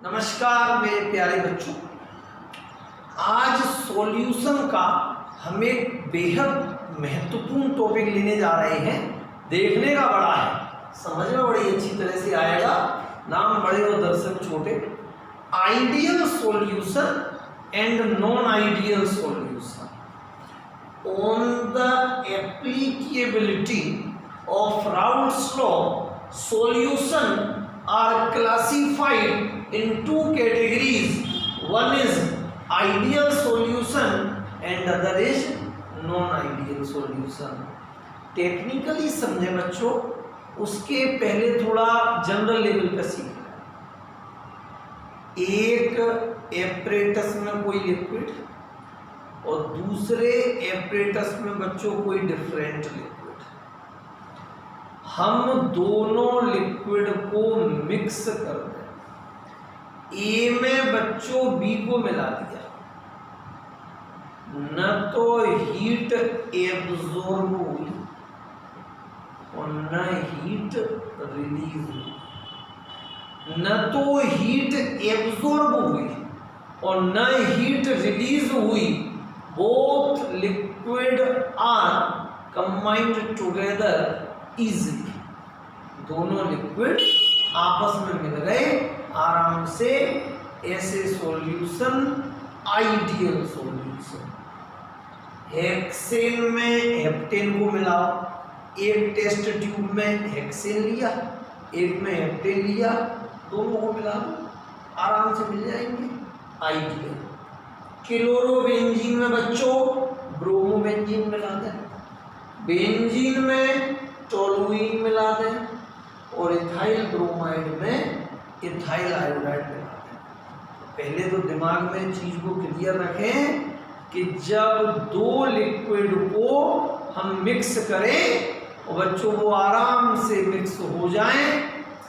नमस्कार मेरे प्यारे बच्चों, आज सॉल्यूशन का हम एक बेहद महत्वपूर्ण टॉपिक लेने जा रहे हैं। देखने का बड़ा है, समझ में बड़ी अच्छी तरह से आएगा। नाम बड़े और दर्शक छोटे। Ideal solution and non ideal solution on the applicability of Raoult's law solution are classified in two categories. One is ideal solution and other is non-ideal solution. Technically समझे बच्चों, उसके पहले थोड़ा जनरल लेवल पे सीखना। एक एपरेटस में कोई लिक्विड और दूसरे एपरेटस में बच्चों कोई डिफरेंट लिक्विड, हम दोनों लिक्विड को मिक्स कर दें। ए में बच्चों बी को मिला दिया, न तो हीट एब्जॉर्ब हुई और न हीट रिलीज हुई। न तो हीट एब्जॉर्ब हुई और न हीट रिलीज हुई। Both liquid are combined together easily. दोनों लिक्विड आपस में मिल गए आराम से। ऐसे सॉल्यूशन आइडियल सॉल्यूशन। हेक्सेन में हेप्टेन को मिलाओ। एक टेस्ट ट्यूब में हेक्सेन लिया, एक में हेप्टेन लिया, दोनों को मिला दो, आराम से मिल जाएंगे, आइडियल। क्लोरोबेंजीन में बच्चों ब्रोमोबेंजीन मिला दें, बेंजीन में टोलुइन मिला दें और इथाइल ब्रोमाइड में इथाइल आयोडाइड मिला दें। पहले तो दिमाग में चीज को क्लियर रखें कि जब दो लिक्विड को हम मिक्स करें और बच्चों वो आराम से मिक्स हो जाएं,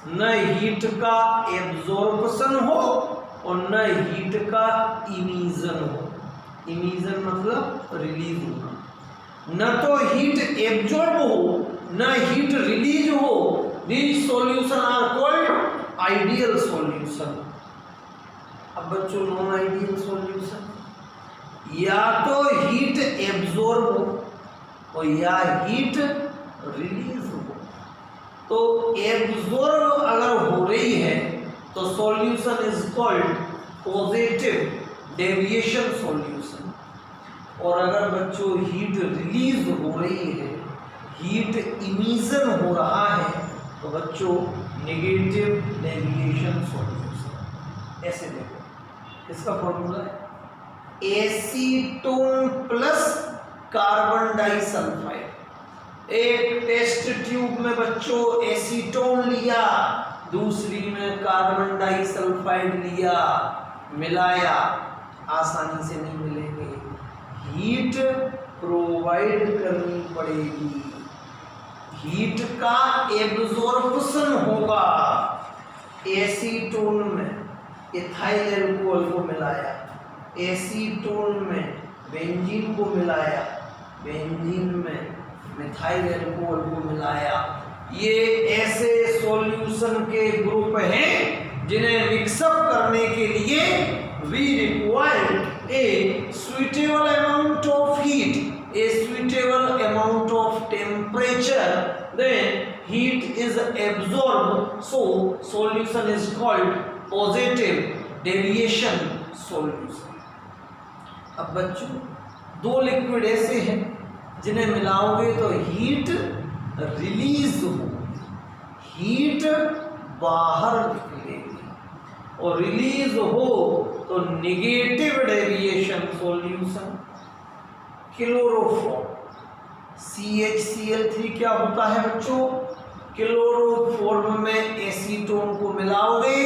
न हीट का एब्जॉर्प्शन हो और न हीट का इमिशन हो। इमिशन मतलब रिलीज होना। न तो हीट एब्जॉर्ब हो न हीट रिलीज हो। These solution are called ideal solution. अब बच्चों नॉन आइडियल सॉल्यूशन, या तो हीट एब्जॉर्ब हो और या हीट रिलीज हो। तो एब्जॉर्ब अगर हो रही है तो solution is called positive deviation solution, और अगर बच्चों हीट रिलीज हो रही है, हीट इमिशन हो रहा है, तो बच्चों नेगेटिव डेविएशन सॉल्यूशन। ऐसे देखो, इसका फॉर्मूला है एसीटोन प्लस कार्बन डाइसल्फाइड। एक टेस्ट ट्यूब में बच्चों एसीटोन लिया, दूसरी में कार्बन डाइसल्फाइड लिया, मिलाया, आसानी से नहीं मिलेंगे, हीट प्रोवाइड करनी पड़ेगी, हीट का एब्जॉर्प्शन होगा। एसीटोन में इथाइल अल्कोहल को मिलाया, एसीटोन में बेंजीन को मिलाया, बेंजीन में मिथाइल अल्कोहल को मिलाया। ये ऐसे सॉल्यूशन के ग्रुप हैं जिन्हें मिक्सअप करने के लिए we require a suitable amount of heat, a suitable amount of temperature, then heat is absorbed, so solution is called positive deviation solution. अब बच्चों दो लिक्विड ऐसे हैं जिन्हें मिलाओगे तो हीट रिलीज होगी, हीट बाहर निकलेगी, और रिलीज हो तो negative deviation solution. Chloroform CHCl3 क्या होता है बच्चों? क्लोरोफॉर्म में एसीटोन को मिलाओगे,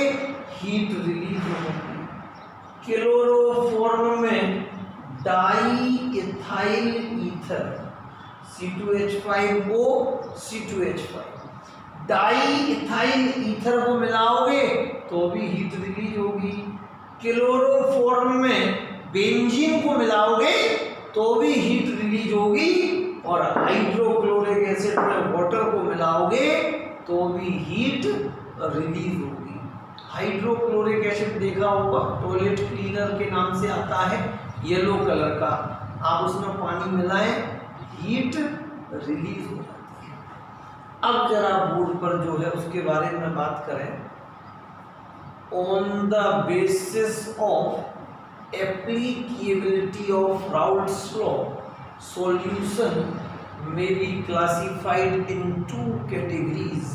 हीट रिलीज होगी। क्लोरोफॉर्म में di ethyl ether C2H5O C2H5, di ethyl ether को मिलाओगे तो भी हीट रिलीज होगी। क्लोरोफॉर्म में बेंजीन को मिलाओगे तो भी हीट रिलीज होगी, और हाइड्रोक्लोरिक एसिड में वाटर को मिलाओगे तो भी हीट रिलीज होगी। हाइड्रोक्लोरिक एसिड देखा होगा, टॉयलेट क्लीनर के नाम से आता है, येलो कलर का। आप उसमें पानी मिलाएं, हीट रिलीज हो जाती है। अब जरा बोर्ड पर जो है उसके बारे में बात करें। On the basis of applicability of Raoult's law, solution may be classified in two categories.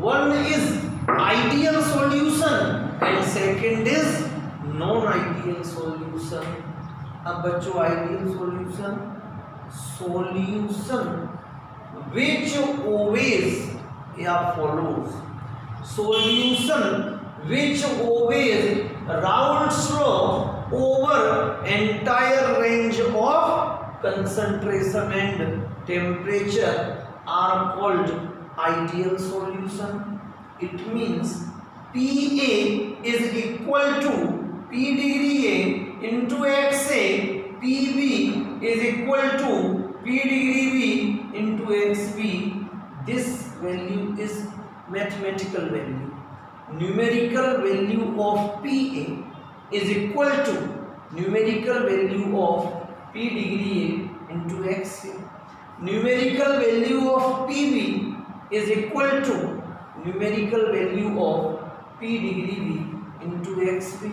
One is ideal solution and second is non-ideal solution. अब बच्चों, ideal solution, solution which always या follows, solution which always Raoult's law over entire range of concentration and temperature are called ideal solution. It means PA is equal to P degree A into XA, PB is equal to P degree B into XB. This value is mathematical value. Numerical value of PA is equal to numerical value of P degree A into XA. Numerical value of PB is equal to numerical value of P degree B into XB.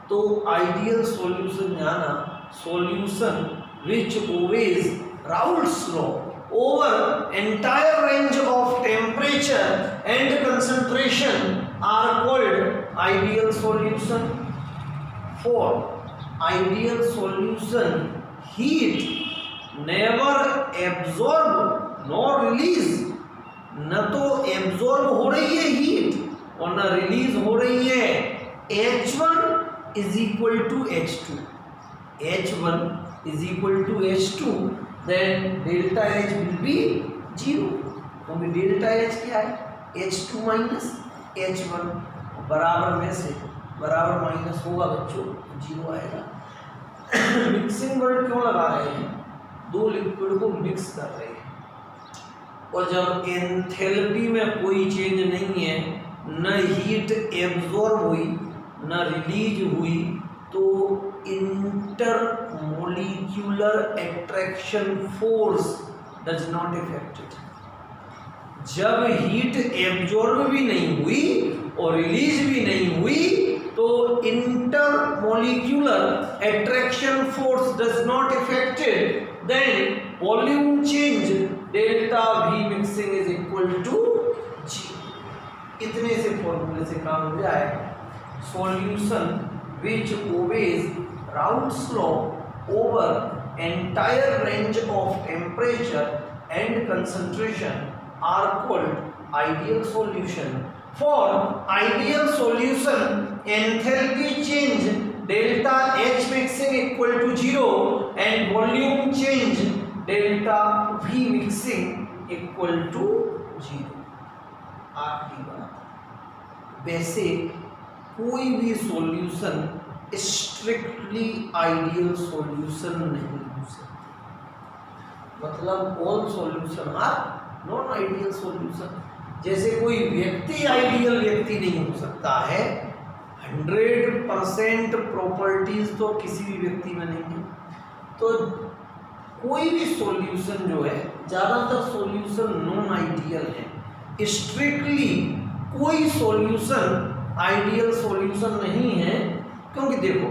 तो ideal solution जाना, solution which obeys Raoult's law over entire range of temperature and concentration are called ideal solution. For ideal solution, heat never absorb nor release, न तो absorb हो रही है heat और न release हो रही है। H1 is equal to H2, H1 is equal to H2, then delta H will be 0, क्योंकि डेल्टा H क्या है, H2 माइनस H1, बराबर में से बराबर माइनस होगा बच्चों, 0 आएगा। मिक्सिंग वर्ड क्यों लगा रहे हैं, दो लिक्विड को मिक्स कर रहे हैं, और जब एंथैल्पी में कोई चेंज नहीं है, न हीट एब्जॉर्ब हुई न रिलीज हुई, तो intermolecular attraction force does not effected. जब हीट एब्जॉर्ब भी नहीं हुई और रिलीज भी नहीं हुई, तो intermolecular attraction force does not effected, then volume change delta V mixing is equal to G। इतने से फॉर्मूले से काम हो जाए। Solution which obeys Raoult's law over entire range of temperature and concentration are called ideal solution. For ideal solution enthalpy change delta H mixing equal to 0 and volume change delta V mixing equal to 0। आखिरी बात, वैसे कोई भी solution strictly ideal solution नहीं हो सकता, मतलब all solution are non ideal solution. जैसे कोई व्यक्ति आइडियल व्यक्ति नहीं हो सकता है, 100% प्रॉपर्टीज तो किसी भी व्यक्ति में नहीं है, तो कोई भी सॉल्यूशन जो है, ज़्यादातर सॉल्यूशन नॉन आइडियल है। स्ट्रिक्टली कोई सॉल्यूशन आइडियल सॉल्यूशन नहीं है, क्योंकि देखो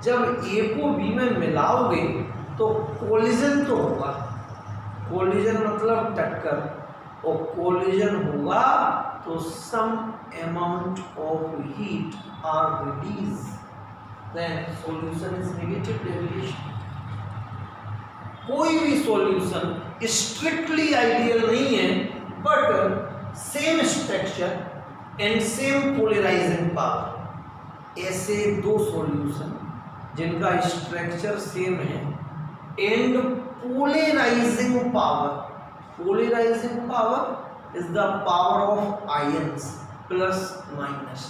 जब ए को बी में मिलाओगे तो कोलिजन तो होगा, कोलिजन मतलब टक्कर, और कोलिजन होगा तो some amount of heat are release, then solution is negative deviation. कोई भी सॉल्यूशन स्ट्रिक्टली आइडियल नहीं है, but same structure and same polarising power. ऐसे दो सॉल्यूशन जिनका स्ट्रक्चर सेम है and polarising power, polarising power is the power of ions plus minus.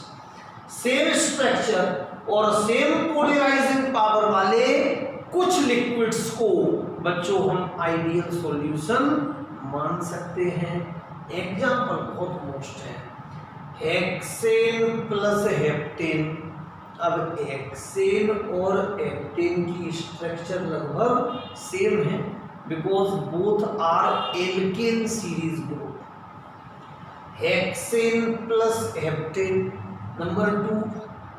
Same structure और same polarising power वाले कुछ लिक्विड्स को बच्चों हम आइडियल सॉल्यूशन मान सकते हैं। एग्जाम्पल बहुत मोस्ट है, हेक्सेन प्लस हेप्टेन। अब हेक्सेन और हेप्टेन की स्ट्रक्चर लगभग सेम है because both are alkane series group. Hexane plus heptane. Number 2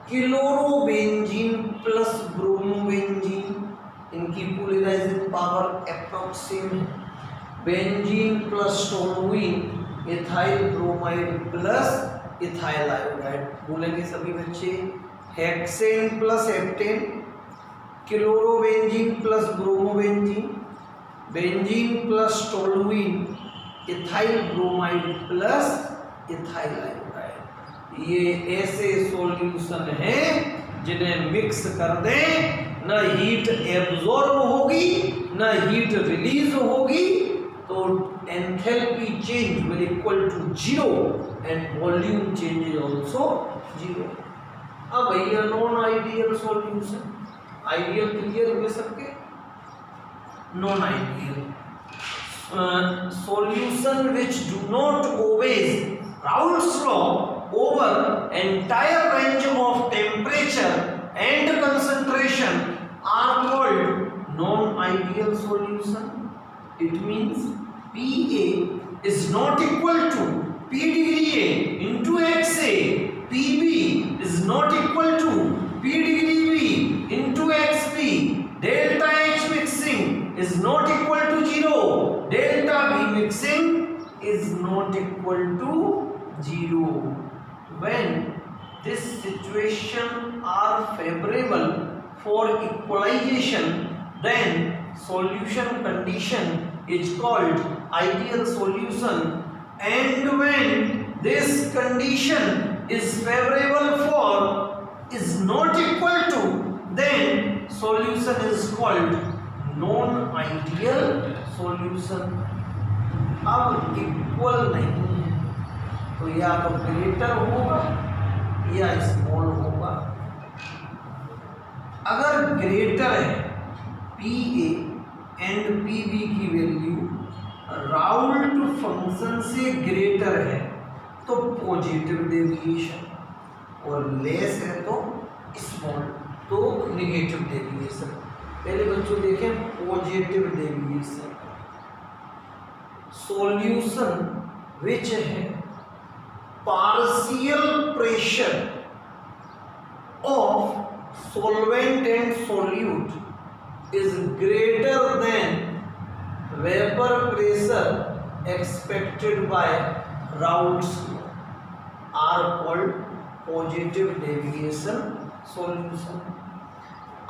chlorobenzene plus bromobenzene, इनकी पोलराइजिंग पावर अप्रॉक्स सेम है। Benzene plus toluene, ethyl bromide plus ethyl iodide. बोलेंगे सभी बच्चे hexane plus heptane, chlorobenzene plus bromobenzene, benzene plus toluene, ethyl bromide plus ethyl iodide. ये ऐसे solution हैं जिन्हें mix कर दें न हीट एब्जॉर्ब होगी न हीट रिलीज होगी, तो enthalpy change will equal to 0 and volume change is also 0। अब भैया non ideal solution, ideal clear हुए सबके, non ideal solution which do not obey Raoult's law over entire range of temperature and concentration are called non-ideal solution. It means PA is not equal to P degree A into XA, PB is not equal to P degree B into XB, delta H mixing is not equal to 0, delta B mixing is not equal to 0. When this situation are favorable for equalization, then solution condition is called ideal solution, and when this condition is favorable for is not equal to, then solution is called non-ideal solution। अब equal नहीं है तो या तो greater होगा या small होगा। अगर ग्रेटर है PA एंड PB की वैल्यू राउल्ट फंक्शन से ग्रेटर है तो पॉजिटिव डेविएशन, और लेस है तो स्मॉल, तो नेगेटिव डेविएशन। पहले बच्चों देखें पॉजिटिव डेविएशन, सॉल्यूशन विच है partial pressure of solvent and solute is greater than vapour pressure expected by Raoult's law are called positive deviation solution.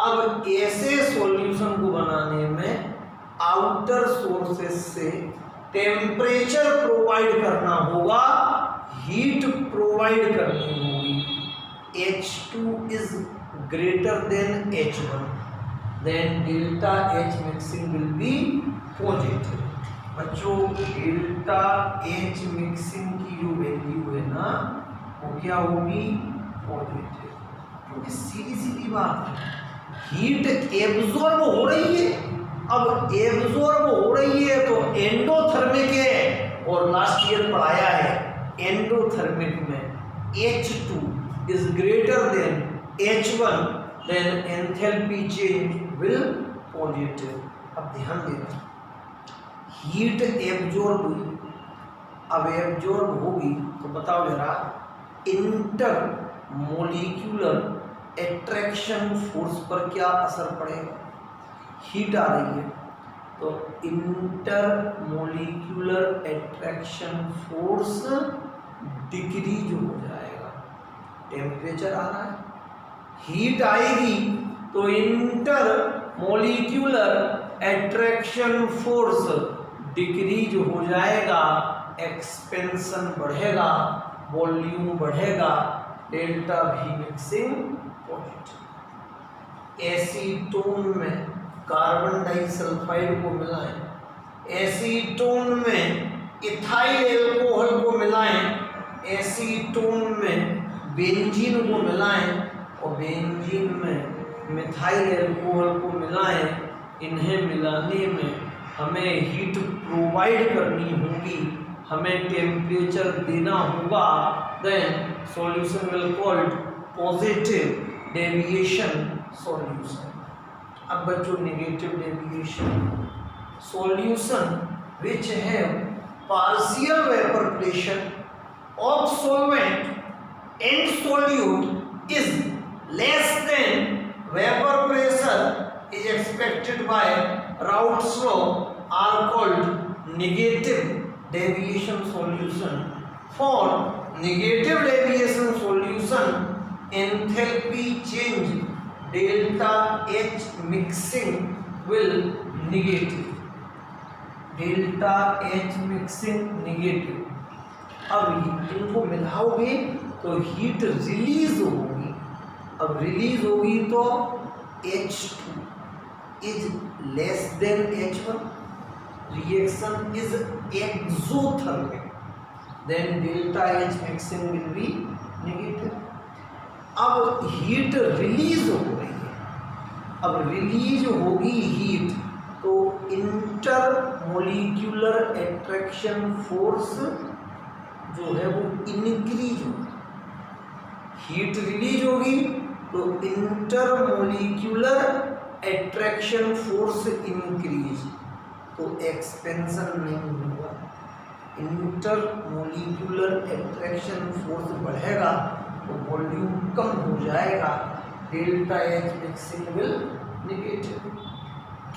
अब ऐसे सॉल्यूशन को बनाने में आउटर सोर्सेस से टेम्परेचर प्रोवाइड करना होगा, हीट प्रोवाइड करनी होगी। H2 is greater than H1, then delta H mixing will be positive. बच्चों डेल्टा H मिक्सिंग की जो वैल्यू है ना वो क्या होगी, पॉजिटिव। क्योंकि सीधी सीधी बात है, हीट एब्जॉर्ब हो रही है। अब एब्जॉर्ब हो रही है तो एंडोथर्मिक है, और लास्ट ईयर पढ़ाया है एंडोथर्मिक में H2 is greater than H1, then enthalpy change will positive. अब ध्यान देना, हीट एब्जॉर्ब हुई, अब एब्जॉर्ब होगी तो बताओ जरा इंटर मोलिक्यूलर एट्रैक्शन फोर्स पर क्या असर पड़ेगा। हीट आ रही है तो inter molecular attraction force decrease हो जाएगा, टेम्परेचर आ रहा है, हीट आएगी तो inter molecular attraction force decrease हो जाएगा, एक्सपेंशन बढ़ेगा, वॉल्यूम बढ़ेगा, डेल्टा भी मिक्सिंग पॉजिटिव। एसीटोन में कार्बन डाइसल्फाइड को मिलाएं, एसीटोन में इथाइल एल्कोहल को मिलाएं, एसीटोन में बेंजीन को मिलाएं और बेंजीन में मिथाइल एल्कोहल को मिलाएं। इन्हें मिलाने में हमें हीट प्रोवाइड करनी होगी, हमें टेम्परेचर देना होगा, then solution will called positive deviation solution. अब बच्चों negative deviation solution which have partial vaporization of solvent and solute is less than vapor pressure is expected by Raoult's law are called negative deviation solution. For negative deviation solution, enthalpy change delta H mixing will negative. Delta H mixing negative. अब इनको मिलाओगे तो heat release होगी। अब release होगी तो H2 is less than H1, reaction is exothermic, then delta H mixing will be negative. अब heat release हो रही है, अब रिलीज होगी हीट तो इंटरमोलिक्यूलर एट्रैक्शन फोर्स जो है वो इंक्रीज होगी। हीट रिलीज होगी तो इंटरमोलिक्यूलर एट्रैक्शन फोर्स इंक्रीज, तो एक्सपेंशन नहीं होगा। इंटरमोलिक्यूलर एट्रैक्शन फोर्स बढ़ेगा तो वॉल्यूम कम हो जाएगा, delta H mixing will negative.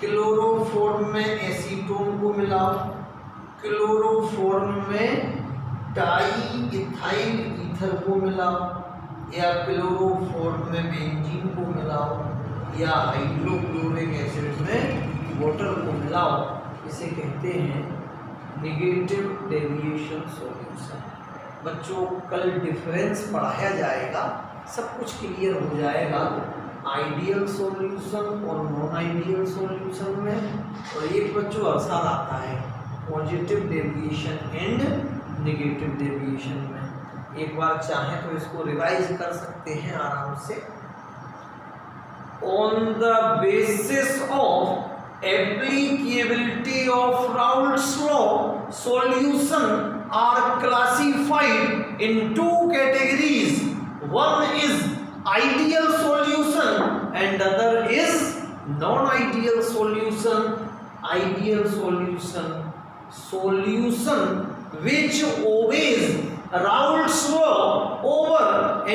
Chloroform में एसीटोन को मिलाओ, क्लोरोफॉर्म में डाई इथाइल ईथर को मिलाओ, या क्लोरोफॉर्म में बेंजीन को मिलाओ, या हाइड्रोक्लोरिक एसिड में वाटर को मिलाओ, इसे कहते हैं नेगेटिव डेविएशन सॉल्यूशन। बच्चों कल डिफरेंस पढ़ाया जाएगा, सब कुछ क्लियर हो जाएगा आइडियल सॉल्यूशन और नॉन आइडियल सॉल्यूशन में। और एक बच्चों अवसर आता है positive deviation and negative deviation में। एक बार चाहें तो इसको रिवाइज कर सकते हैं आराम से। On the basis of applicability of Raoult's law, solution are classified in two categories, one is ideal solution and other is non-ideal solution. Ideal solution, solution which obeys Raoult's law over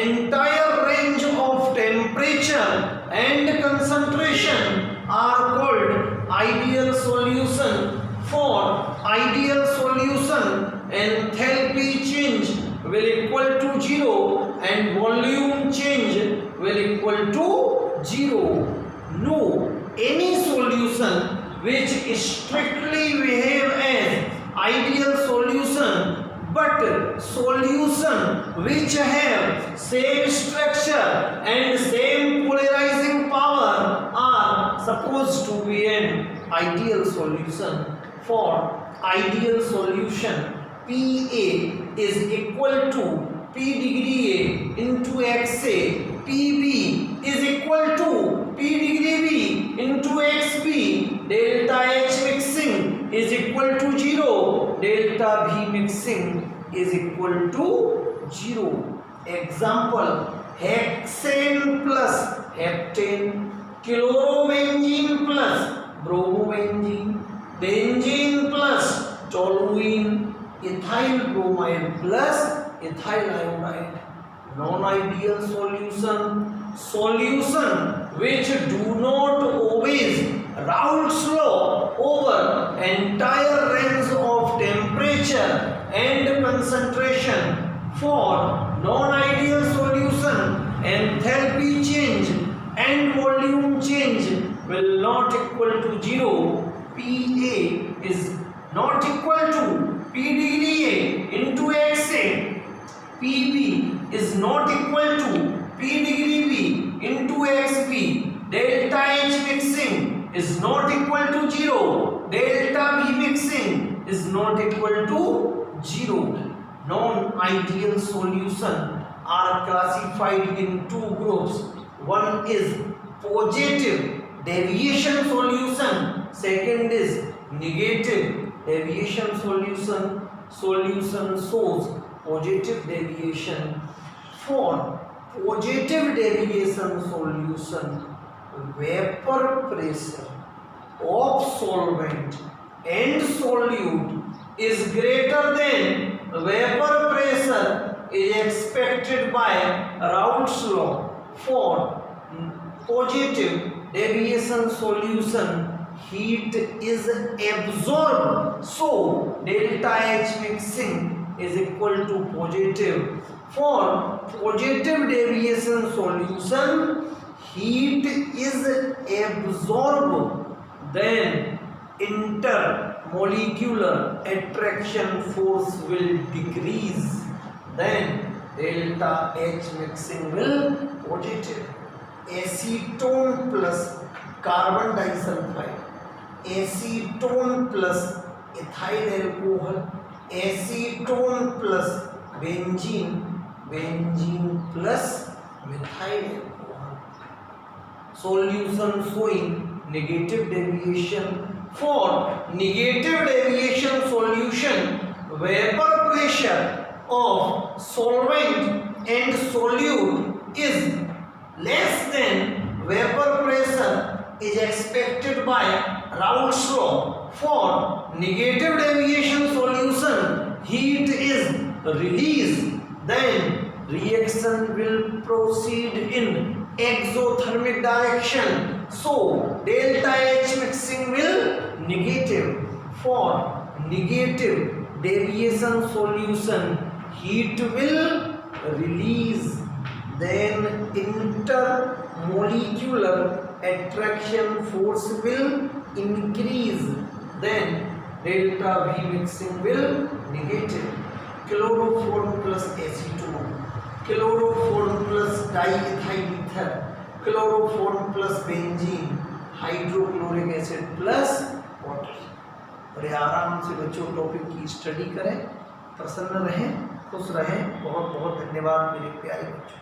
entire range of temperature and concentration are called ideal solution. For ideal solution, enthalpy change will equal to 0 and volume change will equal to 0. No any solution which strictly behave as ideal solution, but solution which have same structure and same polarizing power are supposed to be an ideal solution. For ideal solution, PA is equal to P degree A into XA, PB is equal to P degree B into XB, delta H mixing is equal to 0, delta V mixing is equal to 0. Example, hexane plus heptane, chlorobenzene plus bromobenzene, benzene plus toluene, ethyl bromide plus ethyl iodide. Non-ideal solution, solution which do not obey Raoult's law over entire range of temperature and concentration. For non-ideal solution, enthalpy change and volume change will not equal to 0. PA is not equal to P degree A into XA. PB is not equal to P degree B into XB. Delta H mixing is not equal to 0. Delta V mixing is not equal to 0. Non-ideal solution are classified in two groups. One is positive deviation solution. Second is negative deviation solution. Solution shows positive deviation. For positive deviation solution, vapor pressure of solvent and solute is greater than vapor pressure is expected by Raoult's law. For positive deviation solution, heat is absorbed, so delta H mixing is equal to positive. For positive deviation solution, heat is absorbed, then intermolecular attraction force will decrease, then delta H mixing will positive. Acetone plus carbon disulfide, acetone plus ethyl alcohol, acetone plus benzene, benzene plus methyl alcohol. Solution showing negative deviation. For negative deviation solution, vapor pressure of solvent and solute is less than vapor pressure is expected by Raoult's law. For negative deviation solution, heat is released, then reaction will proceed in exothermic direction, so delta H mixing will negative. For negative deviation solution, heat will release, then intermolecular attraction force will increase, then delta V mixing will negative. Chloroform plus acetone, chloroform plus diethyl ether, chloroform plus benzene, hydrochloric acid plus water. और आराम से बच्चों topic की study करें, प्रसन्न रहें, खुश रहें। बहुत बहुत धन्यवाद मेरे प्यारे बच्चों।